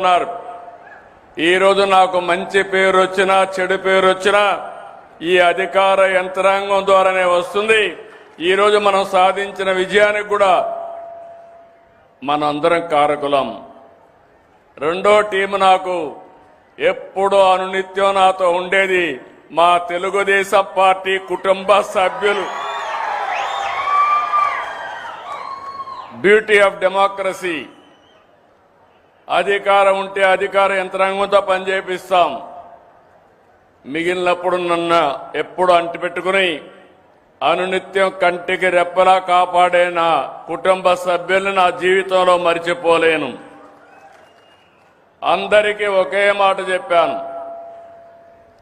ఉన్నారు. ఈరోజు నాకు మంచి పేరు వచ్చినా చెడు పేరు వచ్చినా ఈ అధికార యంత్రాంగం ద్వారానే వస్తుంది. ఈరోజు మనం సాధించిన విజయానికి కూడా మనందరం కారకులం. రెండో టీం నాకు ఎప్పుడూ అనునిత్యం నాతో ఉండేది మా తెలుగుదేశం పార్టీ కుటుంబ సభ్యులు. Beauty of democracy. అధికారం ఉంటే అధికార యంత్రాంగంతో పనిచేపిస్తాం. మిగిలినప్పుడు నన్ను ఎప్పుడు అంటిపెట్టుకుని అనునిత్యం కంటికి రెప్పలా కాపాడే నా కుటుంబ సభ్యులను నా జీవితంలో మరిచిపోలేను. అందరికీ ఒకే మాట చెప్పాను.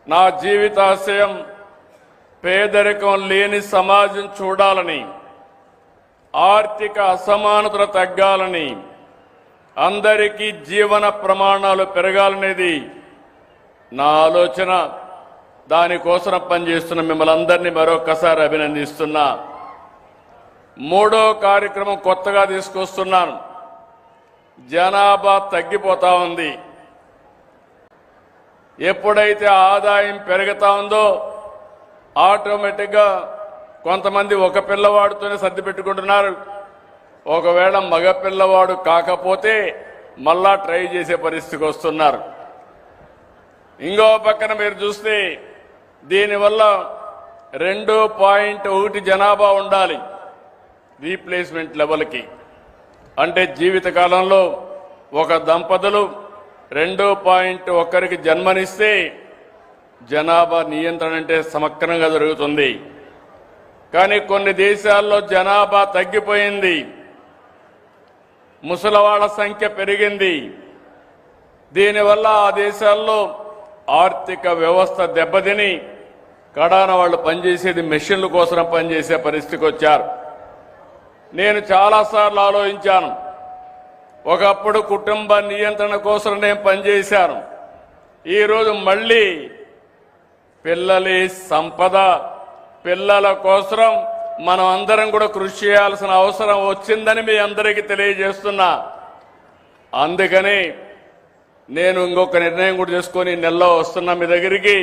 నా జీవితాశయం పేదరికం లేని సమాజం చూడాలని, ఆర్థిక అసమానతలు తగ్గాలని, అందరికీ జీవన ప్రమాణాలు పెరగాలనేది నా ఆలోచన. దానికోసం పనిచేస్తున్న మిమ్మల్ని అందరినీ మరొకసారి అభినందిస్తున్నా. మూడో కార్యక్రమం కొత్తగా తీసుకొస్తున్నాను. జనాభా తగ్గిపోతా ఉంది. ఎప్పుడైతే ఆదాయం పెరుగుతా ఉందో ఆటోమేటిక్గా కొంతమంది ఒక పిల్లవాడితోనే సర్ది పెట్టుకుంటున్నారు. ఒకవేళ మగ పిల్లవాడు కాకపోతే మళ్ళా ట్రై చేసే పరిస్థితికి వస్తున్నారు. ఇంకో పక్కన మీరు చూస్తే దీనివల్ల 2.1 జనాభా ఉండాలి రీప్లేస్మెంట్ లెవెల్కి. అంటే జీవితకాలంలో ఒక దంపతులు 2.1కి జన్మనిస్తే జనాభా నియంత్రణ అంటే సమగ్రంగా జరుగుతుంది. కానీ కొన్ని దేశాల్లో జనాభా తగ్గిపోయింది, ముసలివాళ్ల సంఖ్య పెరిగింది. దీనివల్ల ఆ దేశాల్లో ఆర్థిక వ్యవస్థ దెబ్బతిని కడాన వాళ్ళు పనిచేసేది మెషిన్ల కోసం పనిచేసే పరిస్థితికి వచ్చారు. నేను చాలాసార్లు ఆలోచించాను. ఒకప్పుడు కుటుంబ నియంత్రణ కోసం నేను పనిచేశాను. ఈరోజు మళ్ళీ పిల్లలి సంపద, పిల్లల కోసం మనం అందరం కూడా కృషి చేయాల్సిన అవసరం వచ్చిందని మీ అందరికీ తెలియజేస్తున్నా. అందుకని నేను ఇంకొక నిర్ణయం కూడా చేసుకొని నెలలో వస్తున్నా మీ దగ్గరికి.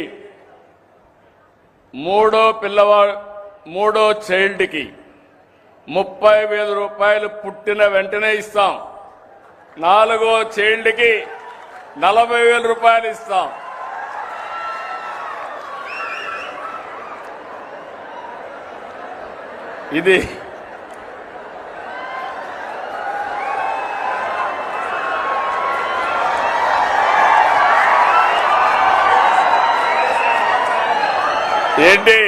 మూడో చైల్డ్కి 30,000 రూపాయలు పుట్టిన వెంటనే ఇస్తాం. 4వ చైల్డ్కి 40,000 రూపాయలు ఇస్తాం. ఇది ఏంటి?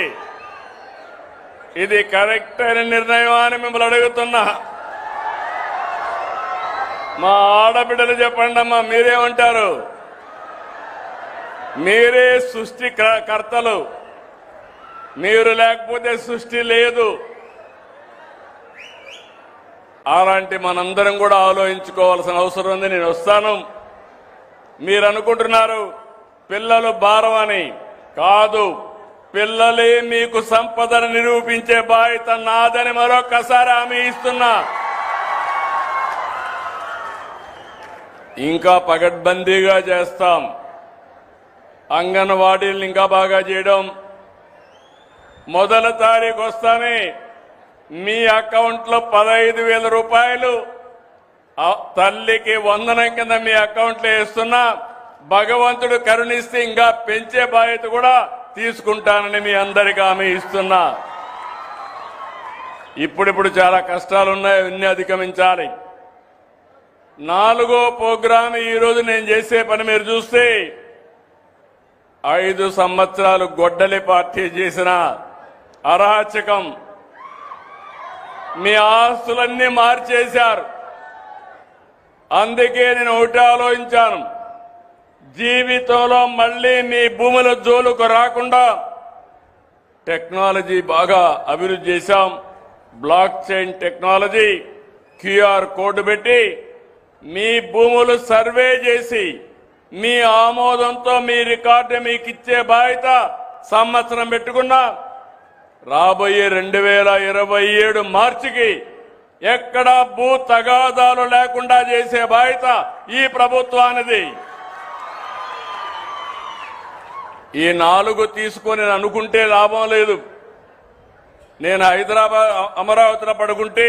ఇది కరెక్ట్ అయిన నిర్ణయం అని మిమ్మల్ని అడుగుతున్నా. మా ఆడబిడ్డలు చెప్పండి అమ్మా, మీరేమంటారు? మీరే సృష్టి కర్తలు. మీరు లేకపోతే సృష్టి లేదు. అలాంటి మనందరం కూడా ఆలోచించుకోవాల్సిన అవసరం ఉంది. నేను వస్తాను. మీరు అనుకుంటున్నారు పిల్లలు భారం అని. కాదు, పిల్లలే మీకు సంపదను నిరూపించే బాధ్యత నాదని మరొకసారి హామీ ఇస్తున్నా. ఇంకా పగడ్బందీగా చేస్తాం. అంగన్వాడీలను ఇంకా బాగా చేయడం. మొదటి తారీఖు వస్తానే మీ అకౌంట్లో 15,000 రూపాయలు తల్లికి వందనం కింద మీ అకౌంట్లో వేస్తున్నా. భగవంతుడు కరుణిస్తే ఇంకా పెంచే బాధ్యత కూడా తీసుకుంటానని మీ అందరికీ హామీ ఇస్తున్నా. ఇప్పుడిప్పుడు చాలా కష్టాలున్నాయి, ఇవన్నీ అధిగమించాలి. 4వ ప్రోగ్రాం ఈరోజు నేను చేసే పని మీరు చూస్తే 5 సంవత్సరాలు గొడ్డలి పార్టీ చేసిన అరాచకం, మీ ఆస్తులన్నీ మార్చేశారు. అందుకే నేను ఒకటి ఆలోచించాను. జీవితంలో మళ్ళీ మీ భూముల జోలుకు రాకుండా టెక్నాలజీ బాగా అభివృద్ధి చేశాం. Block chain technology, QR code పెట్టి మీ భూములు సర్వే చేసి మీ ఆమోదంతో మీ రికార్డు మీకు ఇచ్చే బాధ్యత సంవత్సరం పెట్టుకున్నా. రాబోయే 2027 మార్చికి ఎక్కడ భూ తగాదాలు లేకుండా చేసే బాధ్యత ఈ ప్రభుత్వానిది. ఈ 4 తీసుకొని నేను అనుకుంటే లాభం లేదు. నేను హైదరాబాద్ అమరావతిలో పడుకుంటే